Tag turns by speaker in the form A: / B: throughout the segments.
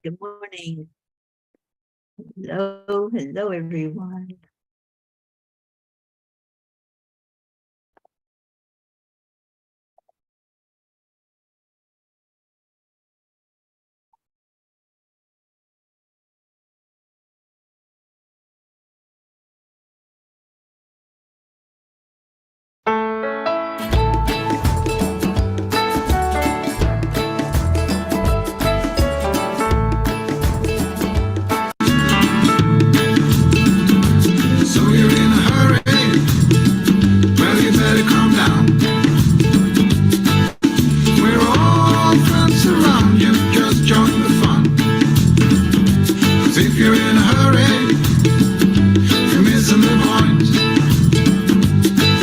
A: Good morning. Hello, everyone.
B: So you're in a hurry? Well, you better calm down. We're all friends around you, just join the fun. 'Cause if you're in a hurry, you're missing the point.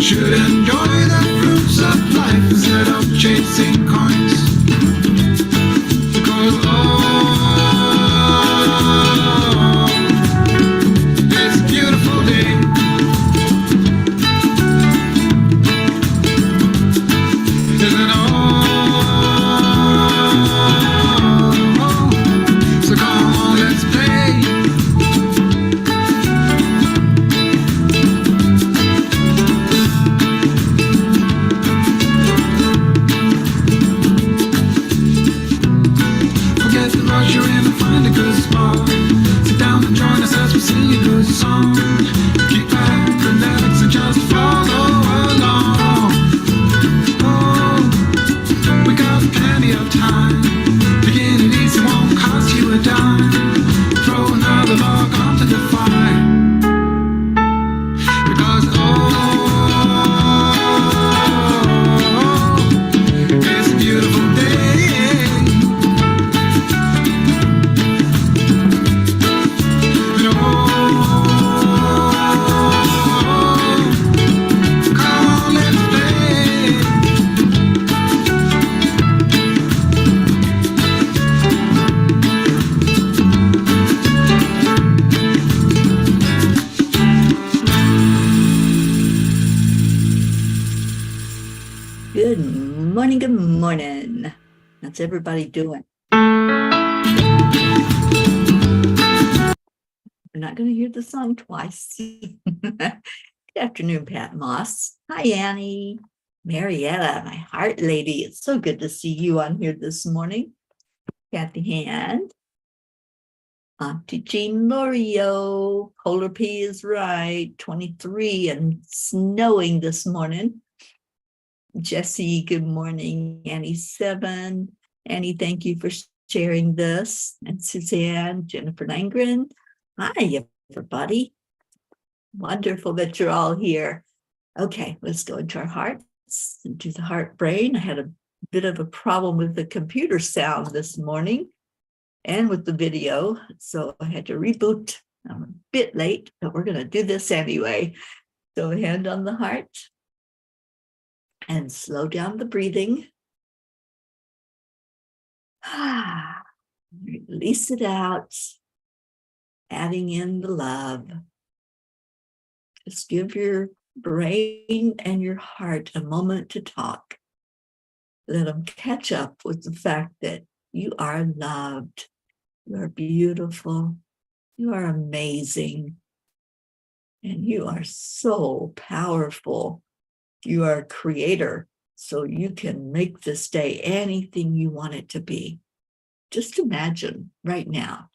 B: Should enjoy the fruits of life instead of chasing coins. Because it's a beautiful day. Isn't all? So come on, let's play. Forget the rush, you're in and find a good spot. Sit down and join us as we sing a good song. Keep back, relax, and just follow along. Oh, we got plenty of time. Begin it easy, won't cost you a dime. Throw another log onto the fire. Because it's a beautiful day. And come on, let's play.
A: Good morning. How's everybody doing? We're not going to hear the song twice. Good afternoon, Pat Moss. Hi, Annie. Marietta, my heart lady. It's so good to see you on here this morning. Kathy Hand. Auntie Jean Lorio. Polar P is right. 23 and snowing this morning. Jesse, good morning. Annie 7. Annie, thank you for sharing this. And Suzanne, Jennifer Langren. Hi, everybody. Wonderful that you're all here. Okay, let's go into our hearts, into the heart brain. I had a bit of a problem with the computer sound this morning and with the video, so I had to reboot. I'm a bit late, but we're going to do this anyway. So hand on the heart. And slow down the breathing. Release it out, adding in the love. Just give your brain and your heart a moment to talk. Let them catch up with the fact that you are loved, you are beautiful, you are amazing, and you are so powerful. You are a creator, so you can make this day anything you want it to be. Just imagine right now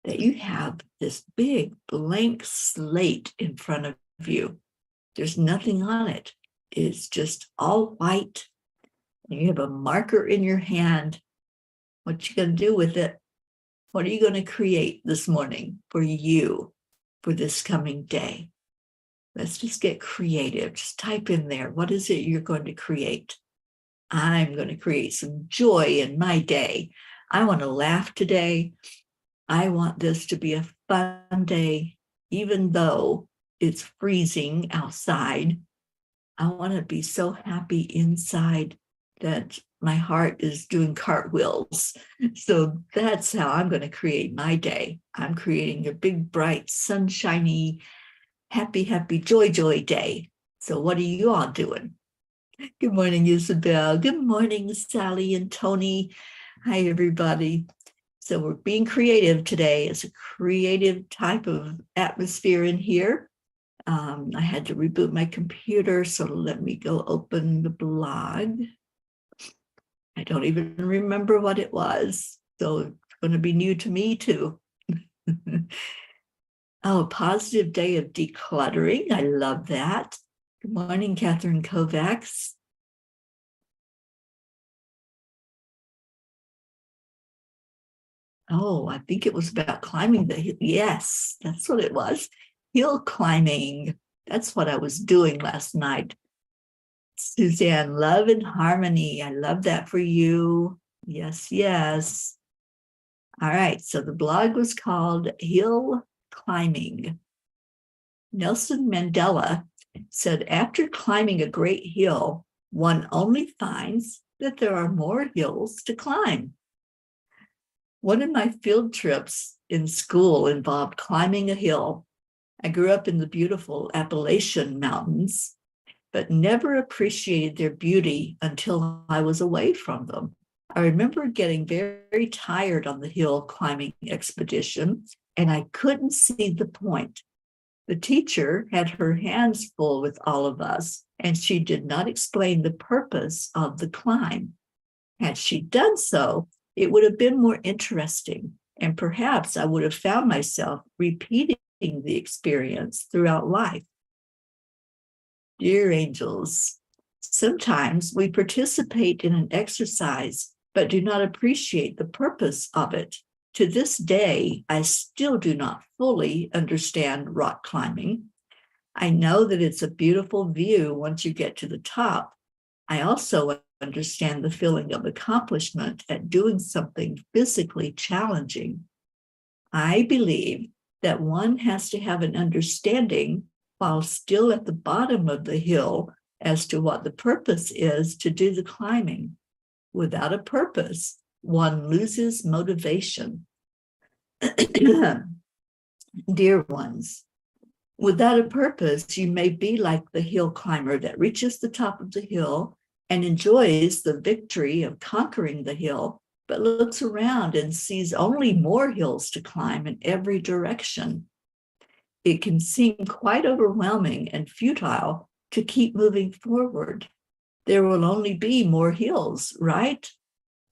A: that you have this big blank slate in front of you. There's nothing on it. It's just all white. And you have a marker in your hand. What you going to do with it? What are you going to create this morning for you for this coming day? Let's just get creative. Just type in there. What is it you're going to create? I'm going to create some joy in my day. I want to laugh today. I want this to be a fun day, even though it's freezing outside. I want to be so happy inside that my heart is doing cartwheels. So that's how I'm going to create my day. I'm creating a big, bright, sunshiny, happy, joy day. So what are you all doing? Good morning, Isabel. Good morning, Sally and Tony. Hi, everybody. So we're being creative today. It's a creative type of atmosphere in here. I had to reboot my computer, so let me go open the blog. I don't even remember what it was, so it's going to be new to me too. Oh, positive day of decluttering. I love that. Good morning, Catherine Kovacs. Oh, I think it was about climbing the hill. Yes, that's what it was. Hill climbing. That's what I was doing last night. Suzanne, love and harmony. I love that for you. Yes, yes. All right. So the blog was called Hill Climbing. Nelson Mandela said, after climbing a great hill, one only finds that there are more hills to climb. One of my field trips in school involved climbing a hill. I grew up in the beautiful Appalachian Mountains, but never appreciated their beauty until I was away from them. I remember getting very, very tired on the hill climbing expedition, and I couldn't see the point. The teacher had her hands full with all of us, and she did not explain the purpose of the climb. Had she done so, it would have been more interesting, and perhaps I would have found myself repeating the experience throughout life. Dear angels, sometimes we participate in an exercise but do not appreciate the purpose of it. To this day, I still do not fully understand rock climbing. I know that it's a beautiful view once you get to the top. I also understand the feeling of accomplishment at doing something physically challenging. I believe that one has to have an understanding while still at the bottom of the hill as to what the purpose is to do the climbing. Without a purpose, one loses motivation. Dear ones, without a purpose, you may be like the hill climber that reaches the top of the hill and enjoys the victory of conquering the hill, but looks around and sees only more hills to climb in every direction. It can seem quite overwhelming and futile to keep moving forward. There will only be more hills, right?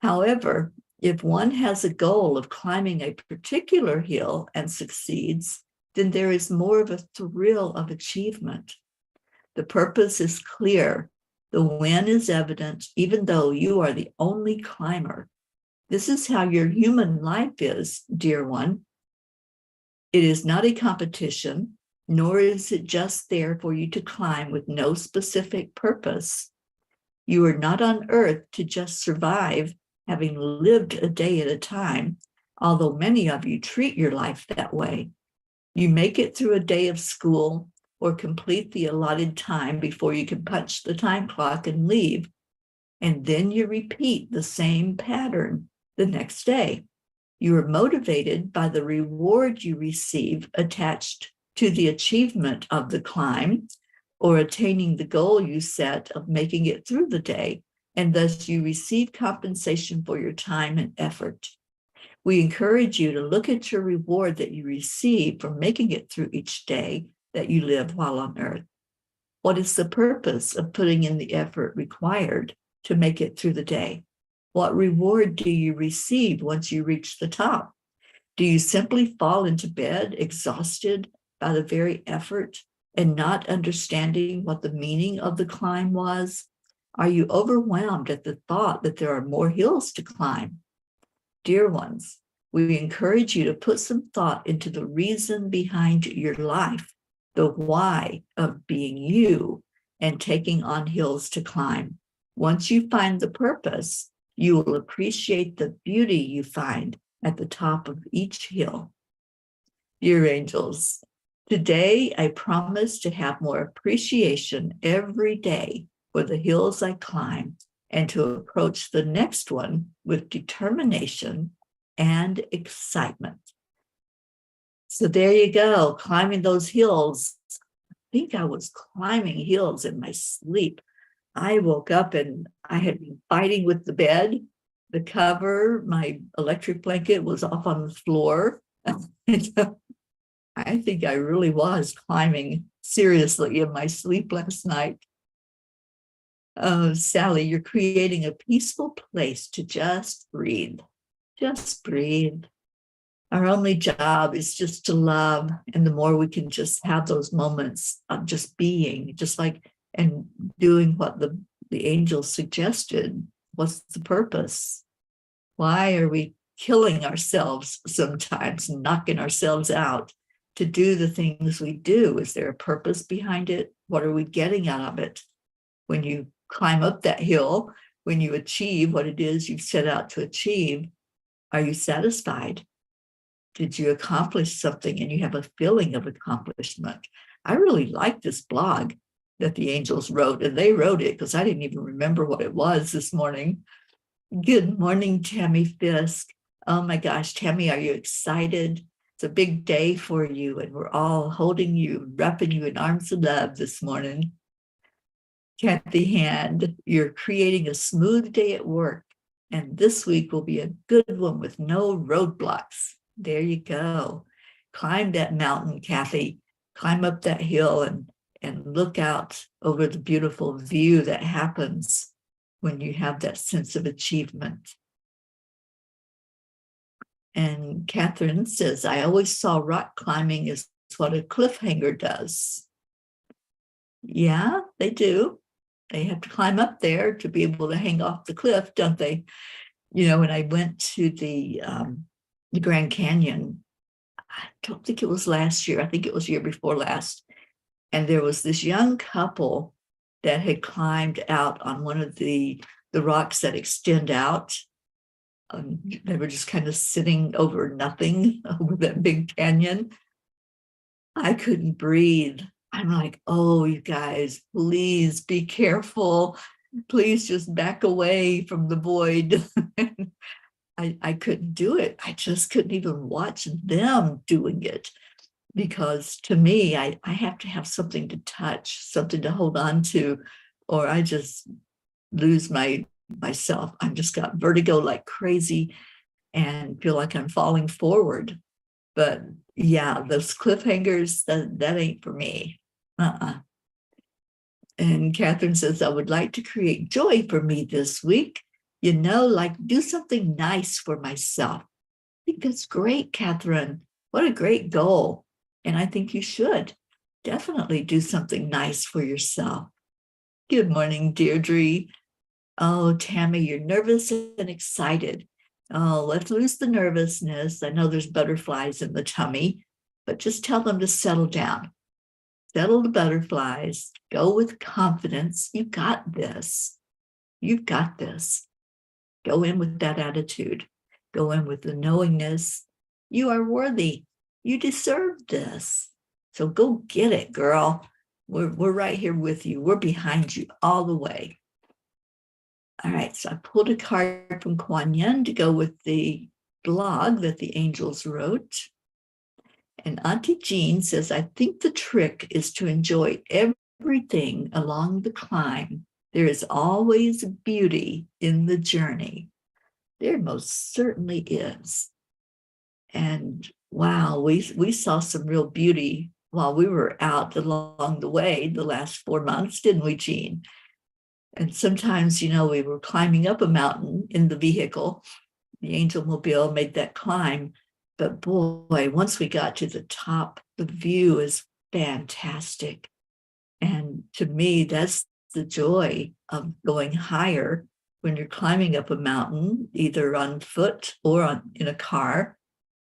A: However, if one has a goal of climbing a particular hill and succeeds, then there is more of a thrill of achievement. The purpose is clear. The win is evident, even though you are the only climber. This is how your human life is, dear one. It is not a competition, nor is it just there for you to climb with no specific purpose. You are not on earth to just survive, having lived a day at a time, although many of you treat your life that way. You make it through a day of school or complete the allotted time before you can punch the time clock and leave, and then you repeat the same pattern the next day. You are motivated by the reward you receive attached to the achievement of the climb or attaining the goal you set of making it through the day, and thus you receive compensation for your time and effort. We encourage you to look at your reward that you receive for making it through each day that you live while on earth. What is the purpose of putting in the effort required to make it through the day? What reward do you receive once you reach the top? Do you simply fall into bed exhausted by the very effort and not understanding what the meaning of the climb was? Are you overwhelmed at the thought that there are more hills to climb? Dear ones, we encourage you to put some thought into the reason behind your life, the why of being you and taking on hills to climb. Once you find the purpose, you will appreciate the beauty you find at the top of each hill. Dear angels, today I promise to have more appreciation every day for the hills I climb and to approach the next one with determination and excitement. So there you go, climbing those hills. I think I was climbing hills in my sleep. I woke up and I had been fighting with the bed the cover, my electric blanket was off on the floor. I think I really was climbing seriously in my sleep last night. Oh, Sally, you're creating a peaceful place to just breathe. Just breathe. Our only job is just to love. And the more we can just have those moments of just being, just like, and doing what the angels suggested. What's the purpose? Why are we killing ourselves sometimes, knocking ourselves out to do the things we do? Is there a purpose behind it? What are we getting out of it? When you climb up that hill, when you achieve what it is you've set out to achieve, are you satisfied? Did you accomplish something and you have a feeling of accomplishment? I really like this blog that the angels wrote, and they wrote it because I didn't even remember what it was this morning. Good morning, Tammy Fisk. Oh my gosh, Tammy, are you excited? It's a big day for you, and we're all holding you, wrapping you in arms of love this morning. Kathy Hand, you're creating a smooth day at work, and this week will be a good one with no roadblocks. There you go. Climb that mountain, Kathy. Climb up that hill and look out over the beautiful view that happens when you have that sense of achievement. And Catherine says, I always saw rock climbing as what a cliffhanger does. Yeah, they do. They have to climb up there to be able to hang off the cliff, don't they? You know, when I went to the Grand Canyon, I don't think it was last year. I think it was year before last. And there was this young couple that had climbed out on one of the rocks that extend out. They were just kind of sitting over nothing over that big canyon. I couldn't breathe. I'm like, oh, you guys, please be careful. Please just back away from the void. I couldn't do it. I just couldn't even watch them doing it, because to me, I have to have something to touch, something to hold on to, or I just lose myself. I've just got vertigo like crazy and feel like I'm falling forward. But yeah, those cliffhangers, that ain't for me. And Catherine says, I would like to create joy for me this week. You know, like do something nice for myself. I think that's great, Catherine. What a great goal. And I think you should definitely do something nice for yourself. Good morning, Deirdre. Oh, Tammy, you're nervous and excited. Oh, let's lose the nervousness. I know there's butterflies in the tummy, but just tell them to settle down. Settle the butterflies. Go with confidence. You got this. You've got this. Go in with that attitude. Go in with the knowingness. You are worthy. You deserve this. So go get it, girl. We're right here with you. We're behind you all the way. All right, so I pulled a card from Kuan Yin to go with the blog that the angels wrote. And Auntie Jean says, I think the trick is to enjoy everything along the climb. There is always beauty in the journey. There most certainly is. And wow, we saw some real beauty while we were out along the way the last 4 months, didn't we, Jean? And sometimes, you know, we were climbing up a mountain in the vehicle. The Angel Mobile made that climb. But boy, once we got to the top, the view is fantastic. And to me, that's the joy of going higher when you're climbing up a mountain, either on foot or in a car,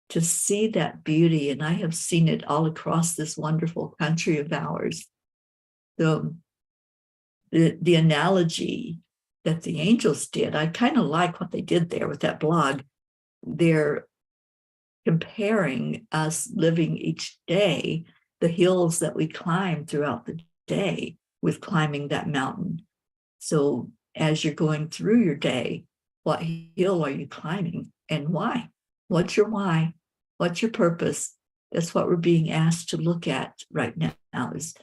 A: to see that beauty. And I have seen it all across this wonderful country of ours. So the analogy that the angels did, I kind of like what they did there with that blog. They're comparing us living each day, the hills that we climb throughout the day, with climbing that mountain. So as you're going through your day, what hill are you climbing and why? What's your why? What's your purpose? That's what we're being asked to look at right now, is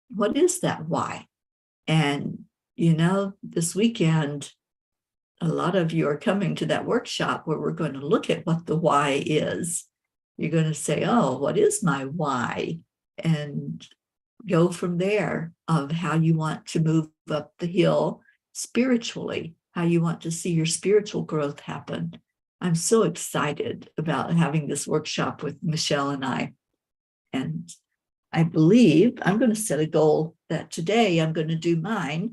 A: what is that why? And, you know, this weekend, a lot of you are coming to that workshop where we're going to look at what the why is. You're going to say, oh, what is my why? And go from there of how you want to move up the hill spiritually, how you want to see your spiritual growth happen. I'm so excited about having this workshop with Michelle and I. And I believe I'm going to set a goal that today I'm going to do my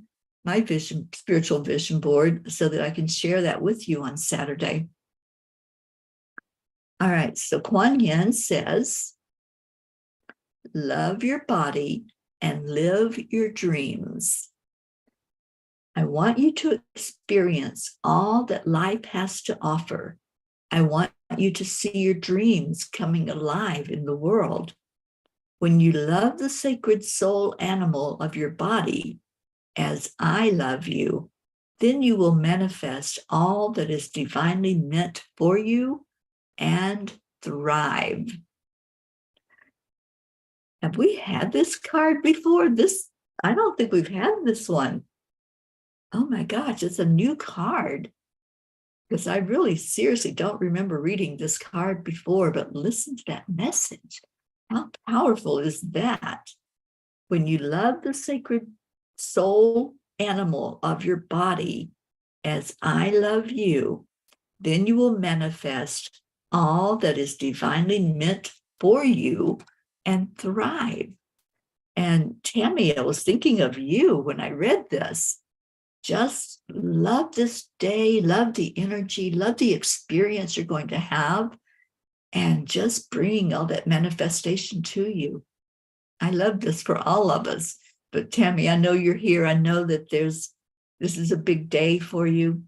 A: vision, spiritual vision board, so that I can share that with you on Saturday. All right, so Kuan Yin says, love your body and live your dreams. I want you to experience all that life has to offer. I want you to see your dreams coming alive in the world. When you love the sacred soul animal of your body, as I love you, then you will manifest all that is divinely meant for you and thrive. Have we had this card before? I don't think we've had this one. Oh my gosh, it's a new card. Because I really seriously don't remember reading this card before, but listen to that message. How powerful is that? When you love the sacred soul animal of your body, as I love you, then you will manifest all that is divinely meant for you and thrive. And Tammy, I was thinking of you when I read this. Just love this day, love the energy, love the experience you're going to have, and just bring all that manifestation to you. I love this for all of us. But Tammy, I know you're here. I know that this is a big day for you.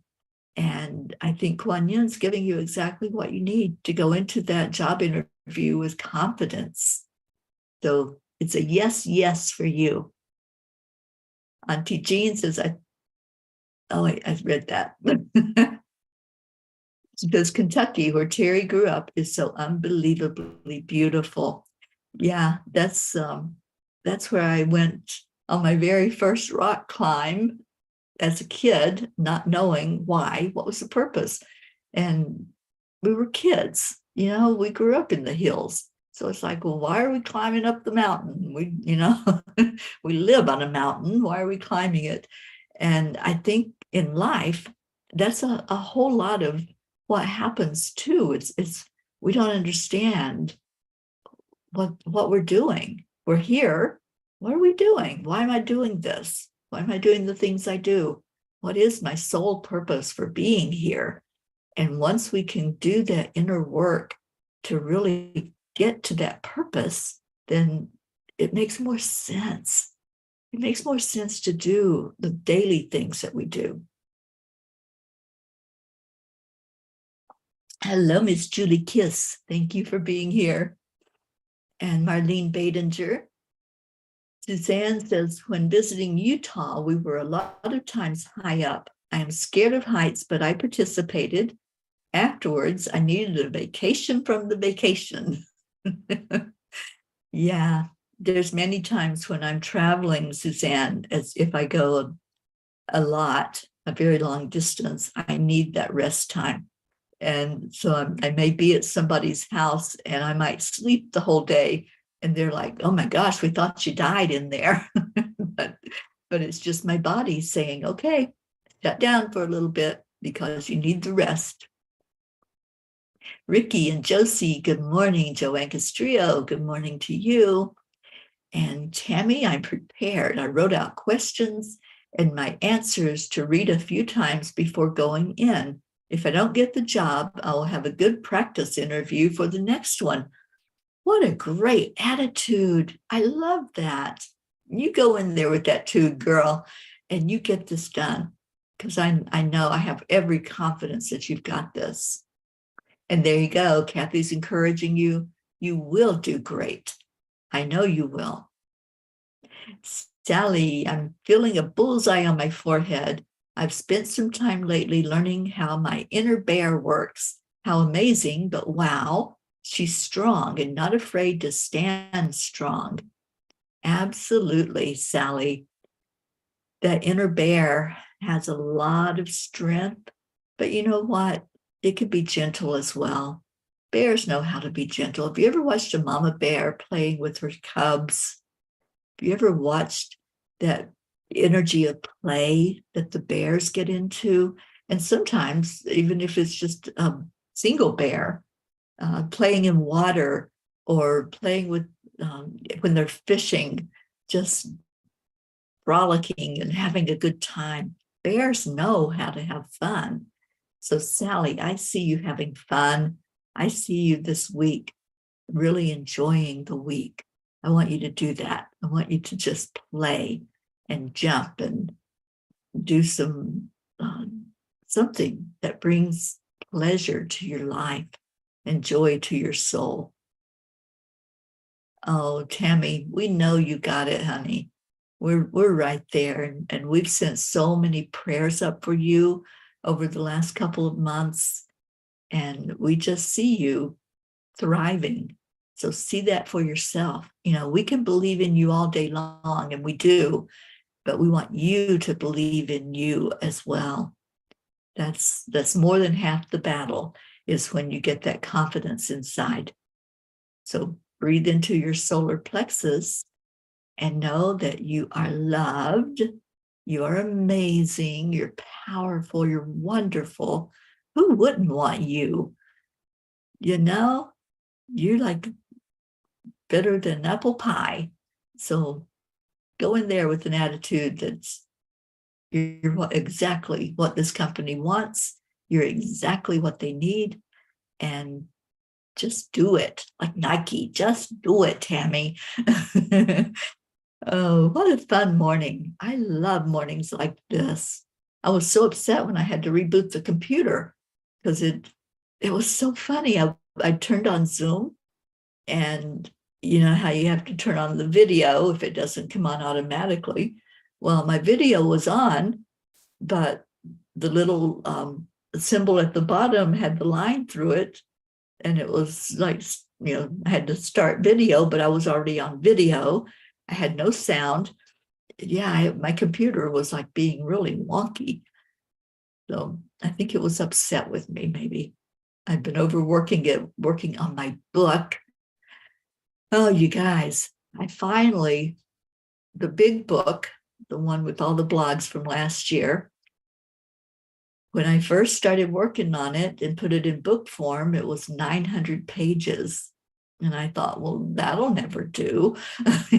A: And I think Kuan Yin's giving you exactly what you need to go into that job interview with confidence. So it's a yes, yes for you. Auntie Jean says, I read that. Because Kentucky, where Teri grew up, is so unbelievably beautiful. Yeah, that's where I went on my very first rock climb as a kid, not knowing why, what was the purpose. And we were kids, we grew up in the hills. So it's like, well, why are we climbing up the mountain? We live on a mountain. Why are we climbing it? And I think in life, that's a whole lot of what happens too. It's we don't understand what we're doing. We're here. What are we doing? Why am I doing this? Why am I doing the things I do? What is my sole purpose for being here? And once we can do that inner work to really get to that purpose, then it makes more sense. It makes more sense to do the daily things that we do. Hello, Miss Julie Kiss. Thank you for being here. And Marlene Badinger. Suzanne says, when visiting Utah, we were a lot of times high up. I am scared of heights, but I participated. Afterwards, I needed a vacation from the vacation. Yeah, there's many times when I'm traveling, Suzanne, as if I go a very long distance, I need that rest time. And so I may be at somebody's house and I might sleep the whole day. And they're like, oh my gosh, we thought you died in there. but it's just my body saying, okay, shut down for a little bit because you need the rest. Ricky and Josie, good morning. JoY Castrillo, good morning to you. And Tammy, I'm prepared. I wrote out questions and my answers to read a few times before going in. If I don't get the job, I'll have a good practice interview for the next one. What a great attitude. I love that. You go in there with that too, girl, and you get this done. Because I know I have every confidence that you've got this. And there you go. Kathy's encouraging you. You will do great. I know you will. Sally, I'm feeling a bullseye on my forehead. I've spent some time lately learning how my inner bear works. How amazing, but wow. She's strong and not afraid to stand strong. Absolutely, Sally. That inner bear has a lot of strength But you know what? It could be gentle as well. Bears know how to be gentle. Have you ever watched a mama bear playing with her cubs? Have you ever watched that energy of play that the bears get into? And sometimes, even if it's just a single bear, playing in water or playing with when they're fishing, just frolicking and having a good time. Bears know how to have fun. So, Sally, I see you having fun. I see you this week really enjoying the week. I want you to do that. I want you to just play and jump and do something that brings pleasure to your life and joy to your soul. Oh, Tammy, we know you got it, honey. We're right there, and we've sent so many prayers up for you over the last couple of months, and we just see you thriving. So see that for yourself. You know, we can believe in you all day long, and we do, but we want you to believe in you as well. That's more than half the battle, is when you get that confidence inside. So breathe into your solar plexus and know that you are loved, you are amazing, you're powerful, you're wonderful. Who wouldn't want you? You know, you're like better than apple pie. So go in there with an attitude that's you're exactly what this company wants, you're exactly what they need, and just do it. Like Nike, just do it, Tammy. Oh, what a fun morning. I love mornings like this. I was so upset when I had to reboot the computer because it was so funny. I turned on Zoom, and you know how you have to turn on the video if it doesn't come on automatically. Well, my video was on, but the little symbol at the bottom had the line through it, and it was like, you know, I had to start video, but I was already on video. I had no sound. Yeah, my computer was like being really wonky. So I think it was upset with me, maybe. I've been overworking it, working on my book. Oh, you guys, the big book, the one with all the blogs from last year, when I first started working on it and put it in book form, it was 900 pages. And I thought, well, that'll never do.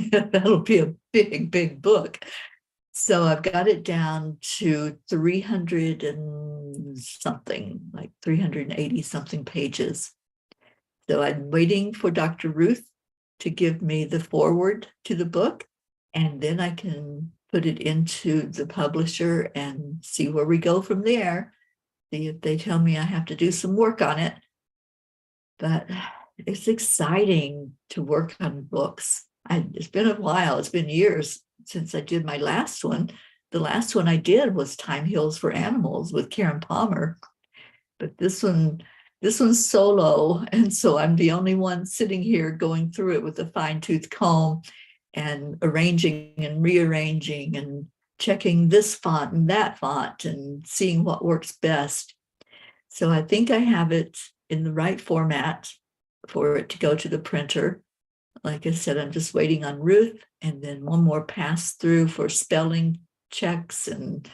A: That'll be a big, big book. So I've got it down to 300 and something, like 380 something pages. So I'm waiting for Dr. Ruth to give me the foreword to the book, and then I can put it into the publisher and see where we go from there. See if they tell me I have to do some work on it. But it's exciting to work on books. It's been a while. It's been years since I did my last one. The last one I did was Time Heals for Animals with Karen Palmer. But this one's solo. And so I'm the only one sitting here going through it with a fine-tooth comb and arranging and rearranging and checking this font and that font and seeing what works best. So I think I have it in the right format for it to go to the printer. Like I said, I'm just waiting on Ruth, and then one more pass through for spelling checks and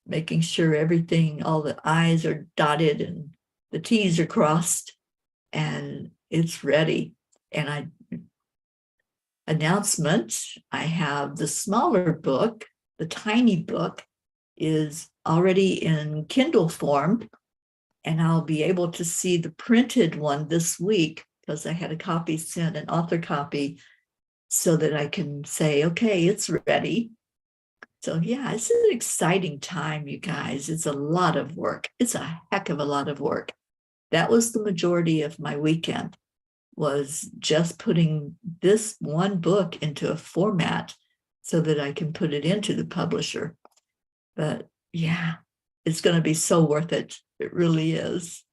A: making sure everything, all the I's are dotted and the T's are crossed, and it's ready. And announcement, I have the smaller book, the tiny book is already in Kindle form, and I'll be able to see the printed one this week because I had a copy sent, an author copy, so that I can say, okay, it's ready. So yeah, it's an exciting time, you guys. It's a lot of work. It's a heck of a lot of work. That was the majority of my weekend, was just putting this one book into a format so that I can put it into the publisher. But yeah, it's going to be so worth it. It really is.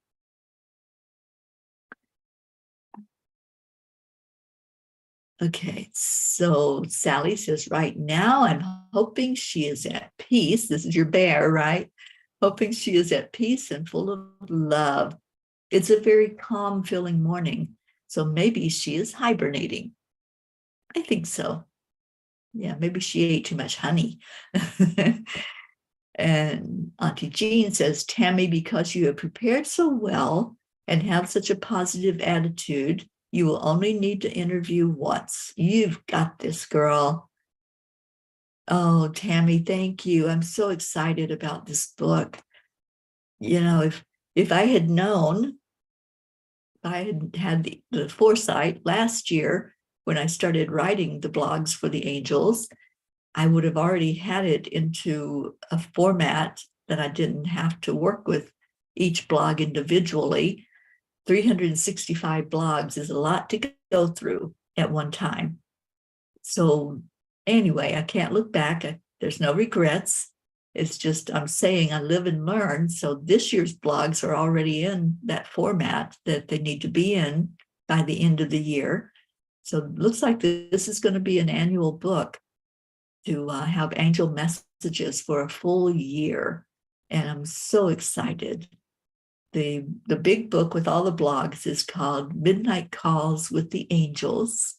A: Okay, so Sally says, right now I'm hoping she is at peace. This is your bear, right? hoping she is at peace and full of love. It's a very calm feeling morning, so maybe she is hibernating. I think so. Yeah, maybe she ate too much honey. And Auntie Jean says, Tammy, because you have prepared so well and have such a positive attitude, you will only need to interview once. You've got this, girl. Oh, Tammy, thank you. I'm so excited about this book. You know, if I had known, I had had the foresight last year when I started writing the blogs for the angels, I would have already had it into a format that I didn't have to work with each blog individually. 365 blogs is a lot to go through at one time. So anyway, I can't look back. There's no regrets. It's just I'm saying I live and learn. So this year's blogs are already in that format that they need to be in by the end of the year. So it looks like this is going to be an annual book to have angel messages for a full year. And I'm so excited. The big book with all the blogs is called Midnight Calls with the Angels.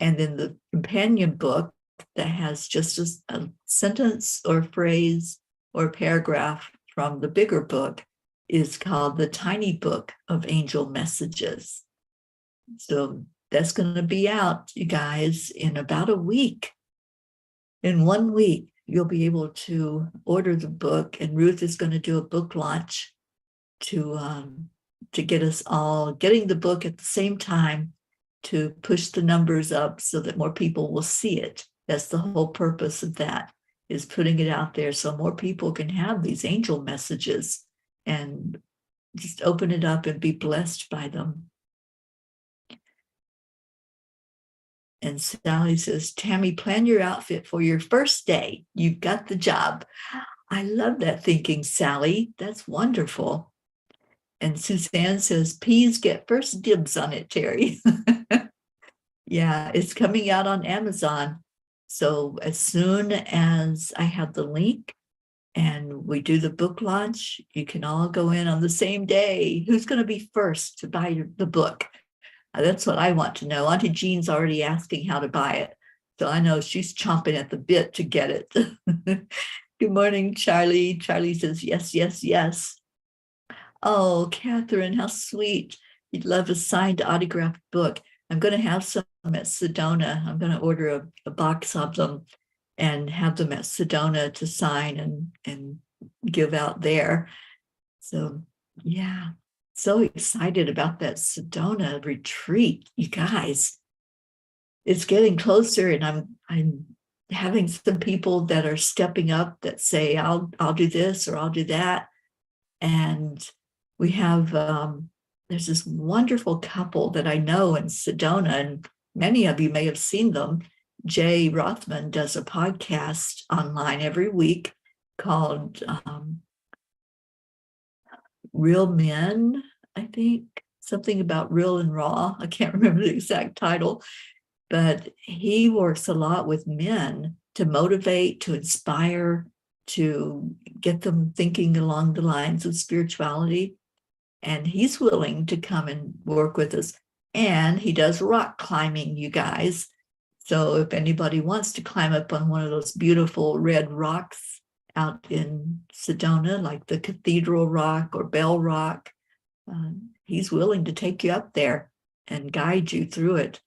A: And then the companion book that has just a sentence or phrase or paragraph from the bigger book is called The Tiny Book of Angel Messages. So that's going to be out, you guys, in about a week. In 1 week, you'll be able to order the book, and Ruth is going to do a book launch to get us all getting the book at the same time to push the numbers up so that more people will see it. That's the whole purpose of that, is putting it out there so more people can have these angel messages and just open it up and be blessed by them. And Sally says, Tammy, plan your outfit for your first day. You've got the job. I love that thinking, Sally. That's wonderful. And Suzanne says, please get first dibs on it, Teri. Yeah, it's coming out on Amazon. So as soon as I have the link and we do the book launch, you can all go in on the same day. Who's going to be first to buy the book? That's what I want to know. Auntie Jean's already asking how to buy it. So I know she's chomping at the bit to get it. Good morning, Charlie. Charlie says, yes, yes, yes. Oh, Catherine, how sweet. You'd love a signed autographed book. I'm going to have some at Sedona. I'm going to order a box of them and have them at Sedona to sign and give out there. So, yeah. So excited about that Sedona retreat, you guys. It's getting closer, and I'm having some people that are stepping up that say, I'll do this or I'll do that. And we have there's this wonderful couple that I know in Sedona, and many of you may have seen them. Jay Rothman does a podcast online every week called Real Men, I think, something about real and raw. I can't remember the exact title, but he works a lot with men to motivate, to inspire, to get them thinking along the lines of spirituality. And he's willing to come and work with us. And he does rock climbing, you guys. So if anybody wants to climb up on one of those beautiful red rocks out in Sedona, like the Cathedral Rock or Bell Rock, he's willing to take you up there and guide you through it.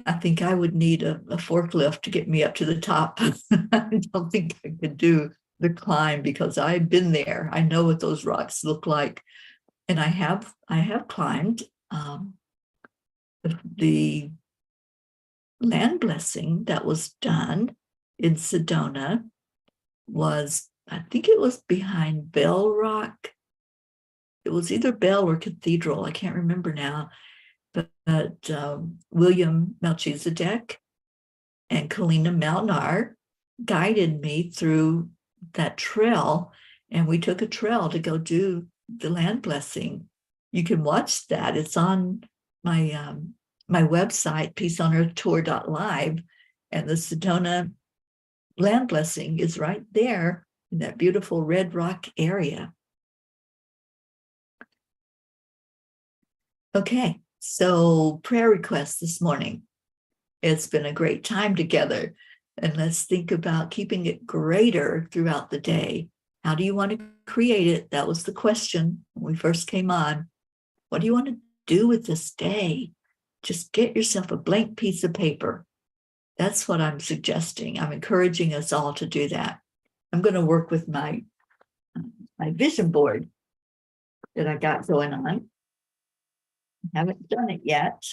A: I think I would need a forklift to get me up to the top. I don't think I could do the climb because I've been there. I know what those rocks look like. And I have climbed the land blessing that was done in Sedona was, I think it was behind Bell Rock. It was either Bell or Cathedral. I can't remember now. But William Melchizedek and Kalina Malnar guided me through that trail, and we took a trail to go do the land blessing. You can watch that. It's on my my website, peaceonearthtour.live, and the Sedona land blessing is right there in that beautiful Red Rock area. Okay, so prayer requests this morning. It's been a great time together. And let's think about keeping it greater throughout the day. How do you want to create it? That was the question when we first came on. What do you want to do with this day? Just get yourself a blank piece of paper. That's what I'm suggesting. I'm encouraging us all to do that. I'm going to work with my vision board that I got going on. I haven't done it yet,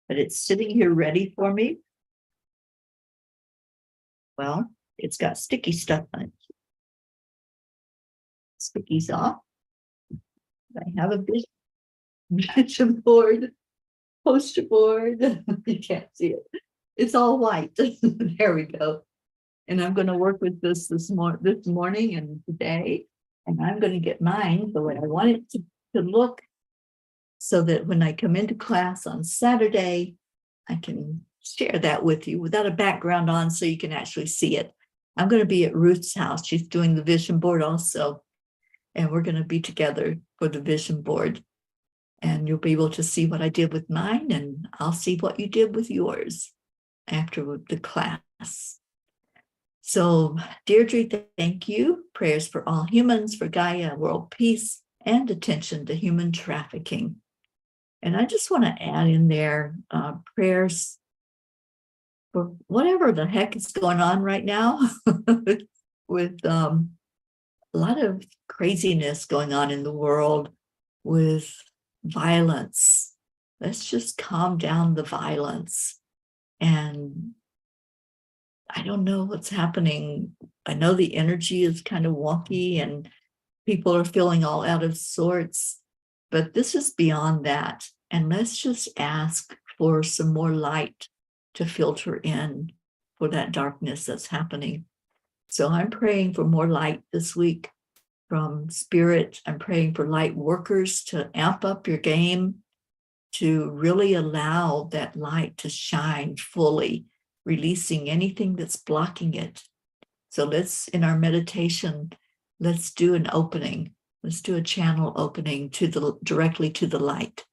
A: but it's sitting here ready for me. Well, it's got sticky stuff on it. Sticky's off. I have a vision board, poster board. You can't see it. It's all white. There we go. And I'm going to work with this morning and today. And I'm going to get mine the way I want it to look, so that when I come into class on Saturday, I can share that with you without a background on so you can actually see it. I'm going to be at Ruth's house. She's doing the vision board also. And we're going to be together for the vision board. And you'll be able to see what I did with mine, and I'll see what you did with yours after the class. So, Deirdre, thank you. Prayers for all humans, for Gaia, world peace, and attention to human trafficking. And I just want to add in there prayers for whatever the heck is going on right now with a lot of craziness going on in the world with violence. Let's just calm down the violence. And I don't know what's happening. I know the energy is kind of wonky and people are feeling all out of sorts, but this is beyond that. And let's just ask for some more light to filter in for that darkness that's happening. So I'm praying for more light this week from Spirit. I'm praying for light workers to amp up your game, to really allow that light to shine fully, releasing anything that's blocking it. So let's, in our meditation, let's do an opening. Let's do a channel opening directly to the light.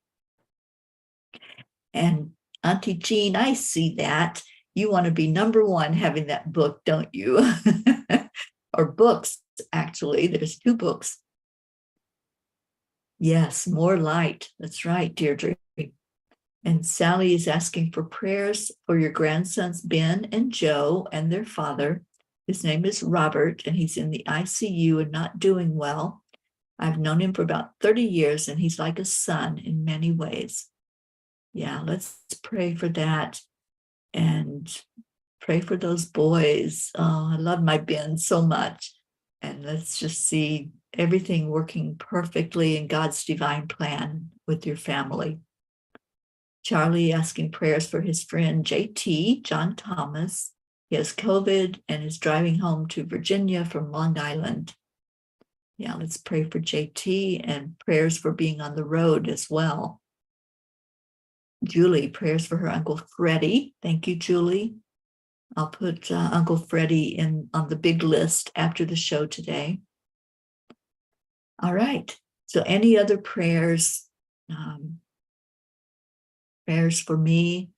A: And Auntie Jean, I see that. You want to be number one having that book, don't you? Or books, actually. There's 2 books. Yes, more light. That's right, Deirdre. And Sally is asking for prayers for your grandsons, Ben and Joe, and their father. His name is Robert, and he's in the ICU and not doing well. I've known him for about 30 years, and he's like a son in many ways. Yeah, let's pray for that and pray for those boys. Oh, I love my Ben so much. And let's just see everything working perfectly in God's divine plan with your family. Charlie asking prayers for his friend JT, John Thomas. He has COVID and is driving home to Virginia from Long Island. Yeah, let's pray for JT and prayers for being on the road as well. Julie, prayers for her Uncle Freddie. Thank you, Julie. I'll put Uncle Freddie on the big list after the show today. All right. So any other prayers? Prayers for me.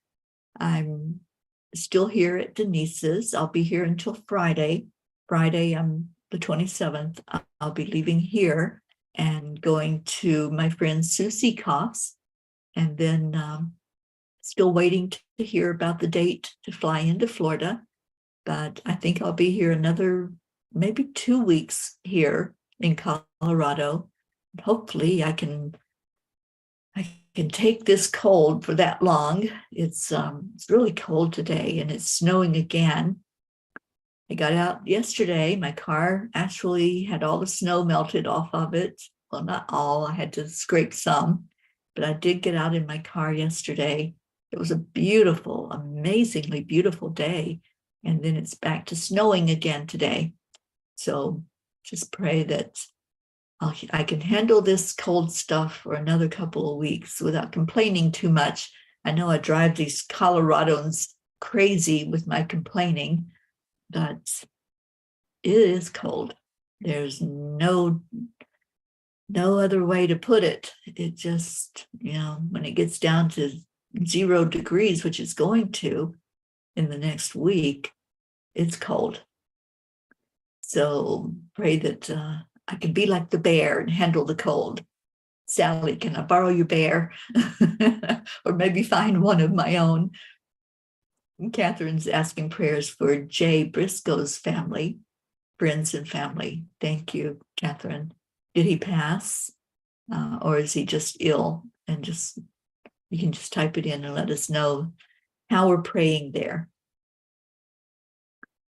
A: I'm still here at Denise's. I'll be here until Friday. Friday, I'm the 27th. I'll be leaving here and going to my friend Susie Koff's. And then still waiting to hear about the date to fly into Florida. But I think I'll be here another maybe 2 weeks here in Colorado. Hopefully I can take this cold for that long. It's really cold today and it's snowing again. I got out yesterday. My car actually had all the snow melted off of it. Well, not all. I had to scrape some. But I did get out in my car yesterday. It was a beautiful, amazingly beautiful day. And then it's back to snowing again today. So just pray that I can handle this cold stuff for another couple of weeks without complaining too much. I know I drive these Coloradans crazy with my complaining, but it is cold. There's no other way to put it. It just, when it gets down to 0 degrees, which it's going to in the next week, it's cold. So pray that I can be like the bear and handle the cold. Sally, can I borrow your bear? Or maybe find one of my own. And Catherine's asking prayers for Jay Briscoe's family, friends and family. Thank you, Catherine. Did he pass? Or is he just ill? And you can just type it in and let us know how we're praying there.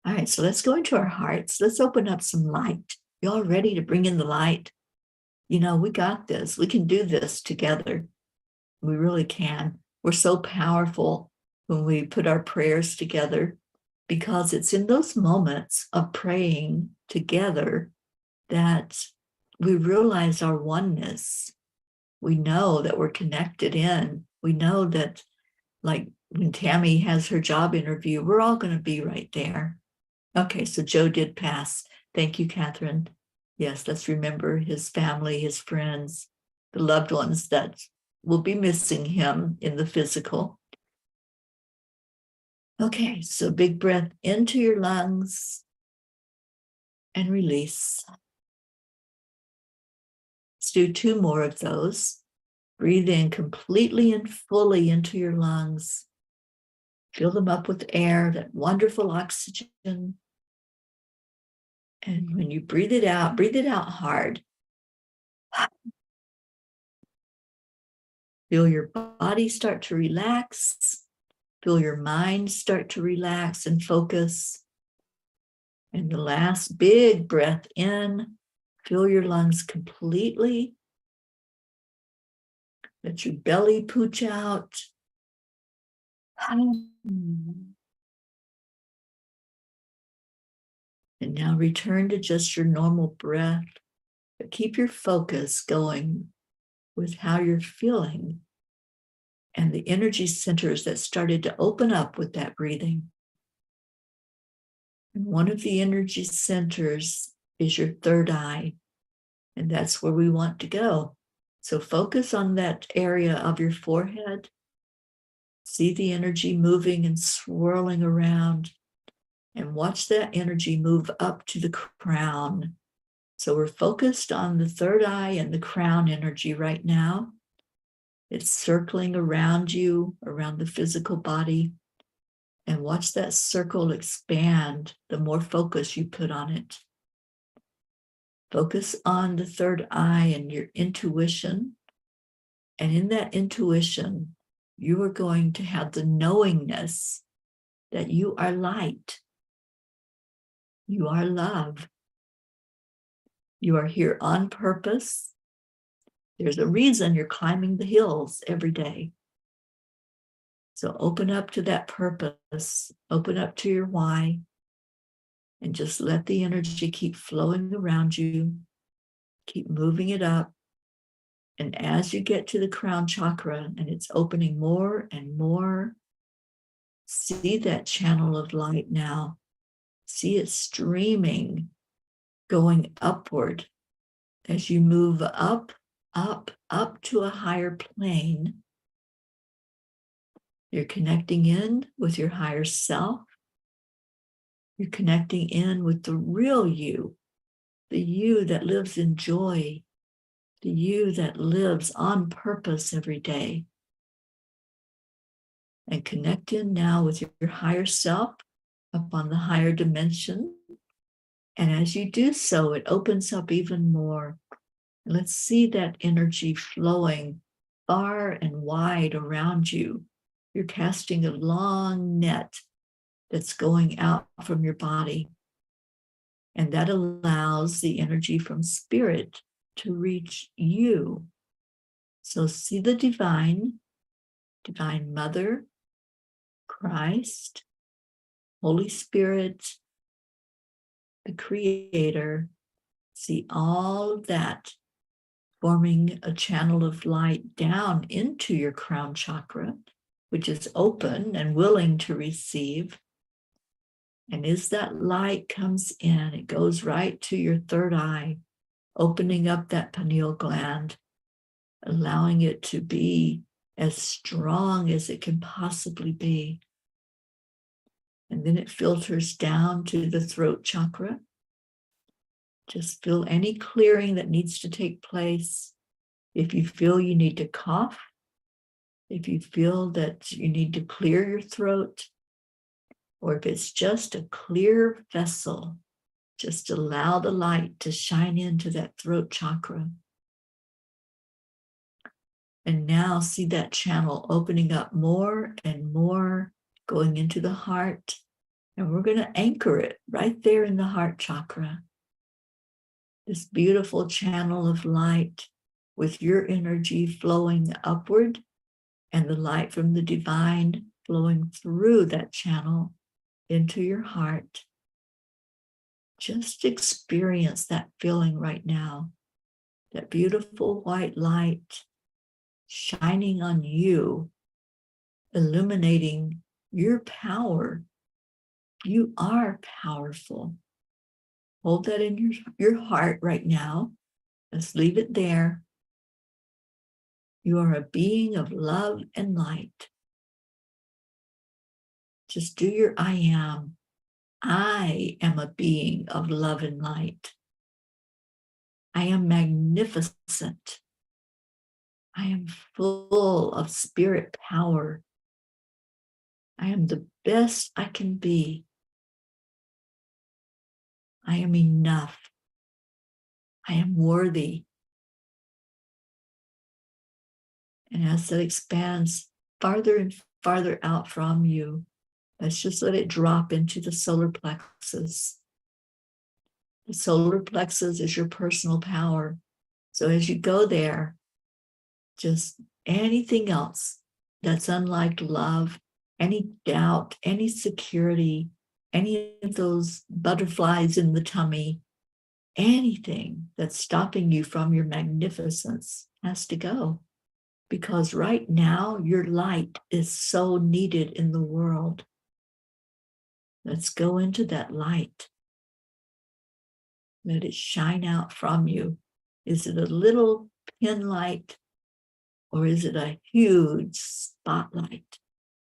A: All right, so let's go into our hearts. Let's open up some light. You all ready to bring in the light? We got this. We can do this together. We really can. We're so powerful when we put our prayers together, because it's in those moments of praying together that we realize our oneness. We know that we're connected in. We know that, like when Tammy has her job interview, we're all going to be right there. Okay, so Joe did pass. Thank you, Catherine. Yes, let's remember his family, his friends, the loved ones that will be missing him in the physical. Okay, so big breath into your lungs and release. Let's do 2 more of those. Breathe in completely and fully into your lungs. Fill them up with air, that wonderful oxygen. And when you breathe it out hard. Feel your body start to relax. Feel your mind start to relax and focus. And the last big breath in, fill your lungs completely. Let your belly pooch out. And now return to just your normal breath, but keep your focus going with how you're feeling and the energy centers that started to open up with that breathing. And one of the energy centers is your third eye, and that's where we want to go. So focus on that area of your forehead. See the energy moving and swirling around, and watch that energy move up to the crown. So we're focused on the third eye and the crown energy right now. It's circling around you, around the physical body. And watch that circle expand the more focus you put on it. Focus on the third eye and your intuition. And in that intuition, you are going to have the knowingness that you are light. You are love. You are here on purpose. There's a reason you're climbing the hills every day. So open up to that purpose, open up to your why, and just let the energy keep flowing around you, keep moving it up. And as you get to the crown chakra and it's opening more and more, see that channel of light now. See it streaming, going upward as you move up, up, up to a higher plane. You're connecting in with your higher self. You're connecting in with the real you, the you that lives in joy, the you that lives on purpose every day. And connect in now with your higher self up on the higher dimension. And as you do so, it opens up even more. Let's see that energy flowing far and wide around you. You're casting a long net that's going out from your body. And that allows the energy from spirit to reach you. So see the divine Mother, Christ, Holy Spirit, the Creator. See all of that forming a channel of light down into your crown chakra, which is open and willing to receive. And as that light comes in, it goes right to your third eye, opening up that pineal gland, allowing it to be as strong as it can possibly be. And then it filters down to the throat chakra. Just feel any clearing that needs to take place. If you feel you need to cough, if you feel that you need to clear your throat, or if it's just a clear vessel, just allow the light to shine into that throat chakra. And now see that channel opening up more and more, going into the heart. And we're going to anchor it right there in the heart chakra. This beautiful channel of light with your energy flowing upward and the light from the divine flowing through that channel into your heart. Just experience that feeling right now, that beautiful white light shining on you, illuminating your power. You are powerful. Hold that in your heart right now. Let's leave it there. You are a being of love and light. Just do your I am. I am a being of love and light. I am magnificent. I am full of spirit power. I am the best I can be. I am enough. I am worthy. And as that expands farther and farther out from you, let's just let it drop into the solar plexus. The solar plexus is your personal power. So as you go there, just anything else that's unlike love, any doubt, any security, any of those butterflies in the tummy, anything that's stopping you from your magnificence has to go. Because right now, your light is so needed in the world. Let's go into that light. Let it shine out from you. Is it a little pin light or is it a huge spotlight?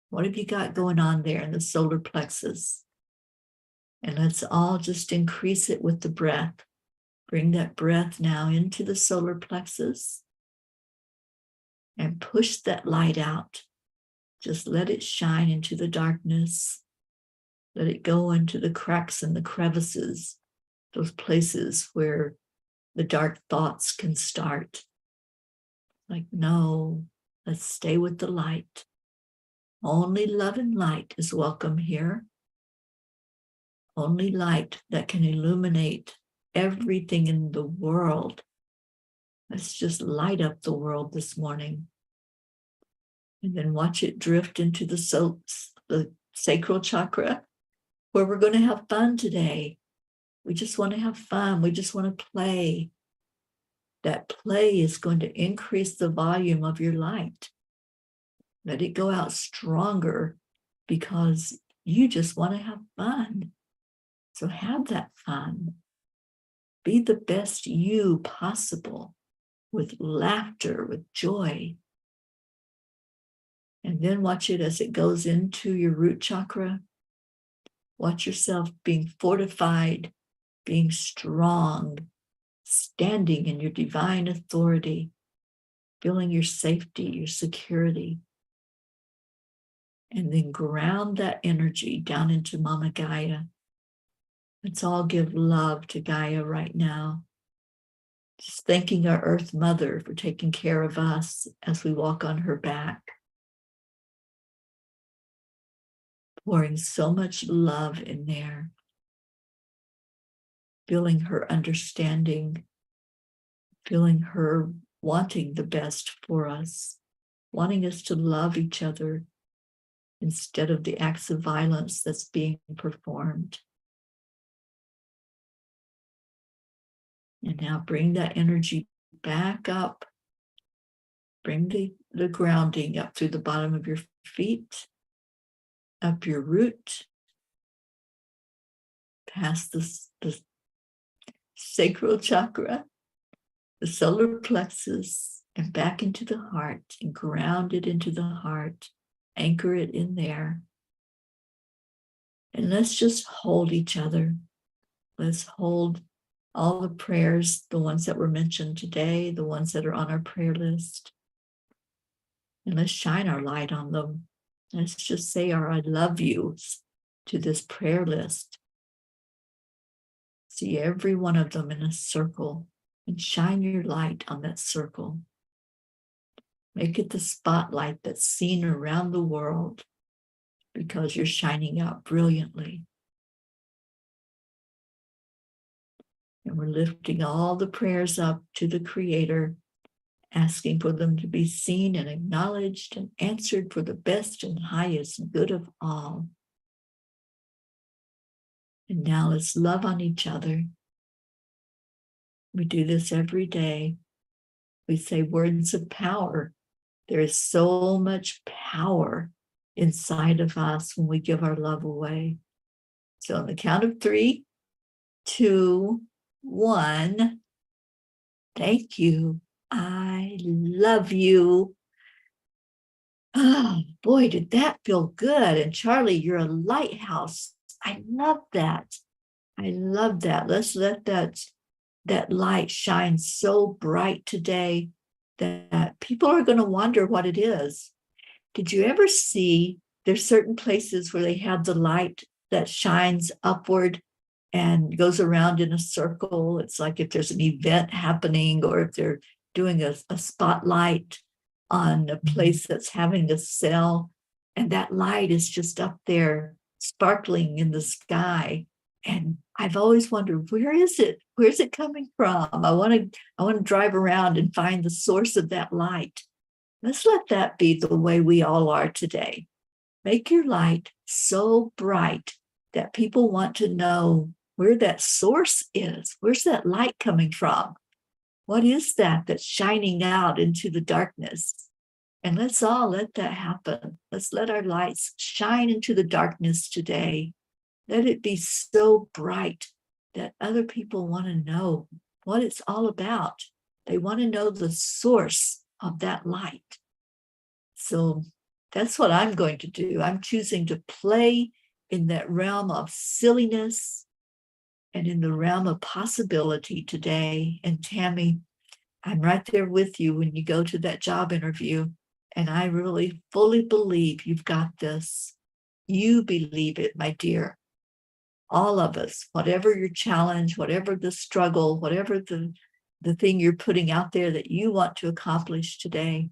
A: What have you got going on there in the solar plexus? And let's all just increase it with the breath. Bring that breath now into the solar plexus and push that light out. Just let it shine into the darkness. Let it go into the cracks and the crevices, those places where the dark thoughts can start. Like, no, let's stay with the light. Only love and light is welcome here. Only light that can illuminate everything in the world. Let's just light up the world this morning. And then watch it drift into the sacral chakra, where we're going to have fun today. We just want to have fun. We just want to play. That play is going to increase the volume of your light. Let it go out stronger because you just want to have fun. So have that fun. Be the best you possible with laughter, with joy. And then watch it as it goes into your root chakra. Watch yourself being fortified, being strong, standing in your divine authority, feeling your safety, your security. And then ground that energy down into Mama Gaia. Let's all give love to Gaia right now. Just thanking our Earth Mother for taking care of us as we walk on her back. Pouring so much love in there. Feeling her understanding. Feeling her wanting the best for us. Wanting us to love each other instead of the acts of violence that's being performed. And now bring that energy back up. Bring the grounding up through the bottom of your feet, up your root, past the sacral chakra, the solar plexus, and back into the heart, and ground it into the heart. Anchor it in there. And let's just hold each other. Let's hold all the prayers, the ones that were mentioned today, the ones that are on our prayer list. And let's shine our light on them. Let's just say our I love yous to this prayer list. See every one of them in a circle and shine your light on that circle. Make it the spotlight that's seen around the world because you're shining out brilliantly. And we're lifting all the prayers up to the Creator, asking for them to be seen and acknowledged and answered for the best and highest good of all. And now let's love on each other. We do this every day. We say words of power. There is so much power inside of us when we give our love away. So on the count of 3, 2, 1, thank you. I love you. Oh, boy, did that feel good. And Charlie, you're a lighthouse. I love that. I love that. Let's let that light shine so bright today that people are going to wonder what it is. Did you ever see there's certain places where they have the light that shines upward and goes around in a circle? It's like if there's an event happening or if they're doing a spotlight on a place that's having a sale, and that light is just up there sparkling in the sky. And I've always wondered, where is it? Where's it coming from? I want to drive around and find the source of that light. Let's let that be the way we all are today. Make your light so bright that people want to know where that source is. Where's that light coming from? What is that that's shining out into the darkness? And let's all let that happen. Let's let our lights shine into the darkness today. Let it be so bright that other people want to know what it's all about. They want to know the source of that light. So that's what I'm going to do. I'm choosing to play in that realm of silliness and in the realm of possibility today. And Tammy, I'm right there with you when you go to that job interview. And I really fully believe you've got this. You believe it, my dear. All of us, whatever your challenge, whatever the struggle, whatever the thing you're putting out there that you want to accomplish today,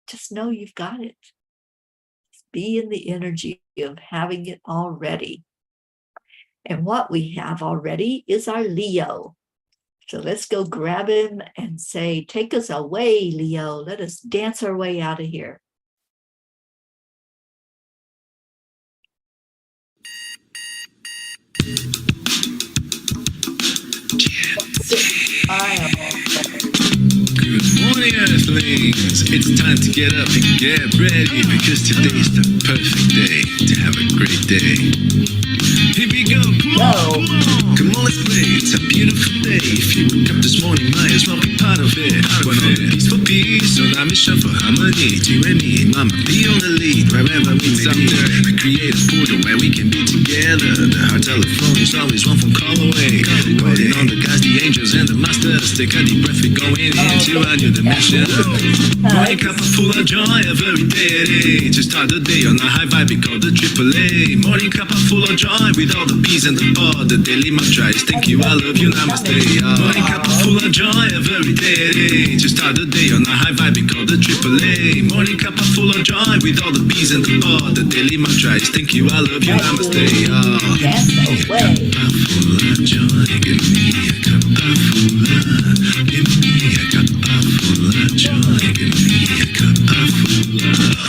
A: just know you've got it. Just be in the energy of having it already. And what we have already is our Leo. So let's go grab him and say, take us away, Leo. Let us dance our way out of here.
B: Good morning, Earthlings. It's time to get up and get ready because today is the perfect day to have a great day. Here we go. Come on, let's play. It's a beautiful day. If you woke up this morning, might as well be part of it. We're on a peaceful peace, on our mission for harmony. You and me, mama, be on the lead. Wherever we may be, we create a portal where we can be together. The heart telephone is always one phone call away. Waiting on the guys, the angels, and the masters. Take a deep breath, we're going into a new dimension. Morning cup full of joy every day. To start the day on a high vibe, we call the AAA. Morning cup full of joy with all the P's and the bar. The daily mantra is thank you, I love you, namaste. Morning cup full of joy every day. To start the day on a high vibe, we call the AAA. Morning cup full of joy with all the P's and the bar. The daily mantra is thank you, I love you, namaste.
A: Dance away.
B: Full of joy, give me a cup full of, give me a cup full of joy, give me a cup full of.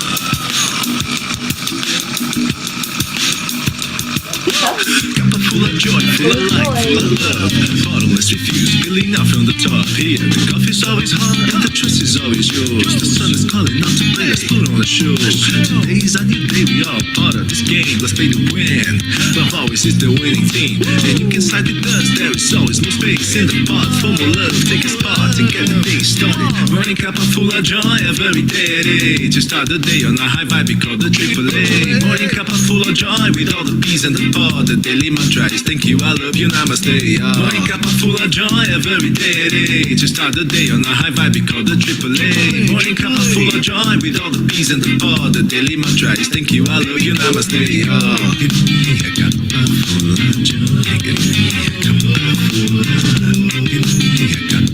B: Cup full of
C: joy, full of light, full of love. Bottomless refuse, spilling out from the top. Here, the coffee's always hot and the trust is always yours. The sun is calling out to play, let's put on a show. Today's a new day, we all part of this game. Let's play to win. Love always is the winning team, and you can side with us. There is always more space in the pot for more love. Take a spot and get the day started. Morning cup of full of joy, a very day to start the day on a high vibe we call the AAA. Morning cup of full of joy with all the peas and the pod. The daily mantra is thank you, I love you, namaste. Morning cup of full of joy, a very day to start the day on a high vibe we call the AAA. Morning cup of full of joy with all the peas and the pod. The daily mantra is thank you, I love you, namaste. Give me a cup full of joy. Give me a cup full of love. Give me a cup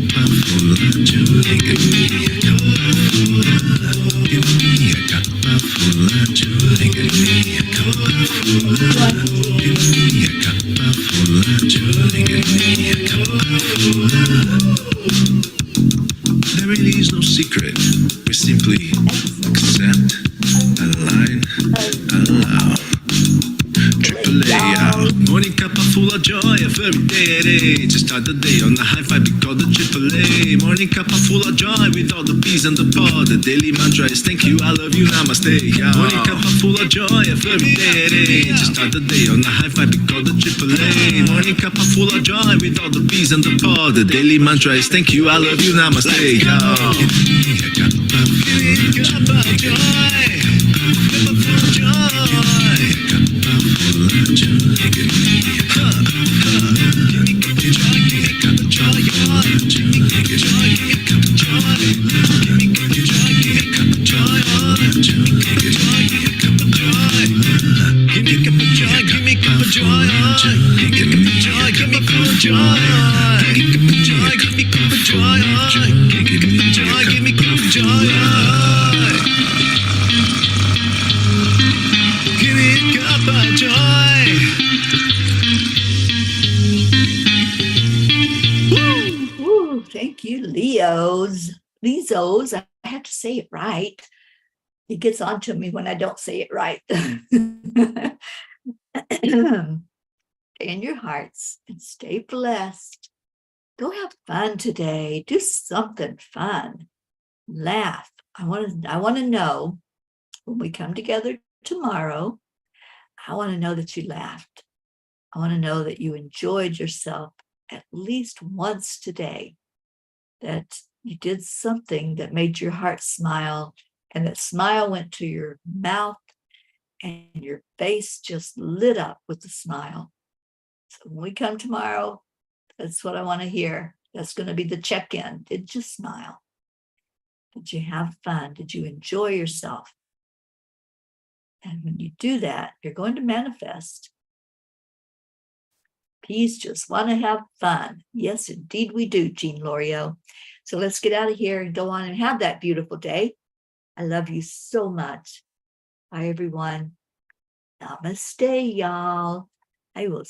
C: full of joy. Give me a cup full of love. Give me a cup full of joy. Give me a cup full of love. Give me a cup full of joy. Give me a cup full of love. There really is no secret. We simply accept, align, allow. AAA, morning cup of full of joy, a very day to start the day on the high vibe we call the AAA. Morning cup of full of joy with all the peas and the pod. The daily mantra is thank you, I love you, namaste. Morning cup of full of joy, a very day to start the day on the high vibe we call the AAA. Morning cup of full of joy with all the peas and the pod. The daily mantra is thank you, I love you, namaste. Give me a cup of joy. Cup of joy.
A: Thank you, Leos. I have to say it right. It gets on to me when I don't say it right. In your hearts and stay blessed. Go have fun today. Do something fun. Laugh. I want to know when we come together tomorrow, I want to know that you laughed. I want to know that you enjoyed yourself at least once today, that you did something that made your heart smile, and that smile went to your mouth and your face just lit up with a smile. So when we come tomorrow, that's what I want to hear. That's going to be the check-in. Did you smile? Did you have fun? Did you enjoy yourself? And when you do that, you're going to manifest. Peace, just want to have fun. Yes, indeed we do, Jean Lorio. So let's get out of here and go on and have that beautiful day. I love you so much. Bye, everyone. Namaste, y'all. I will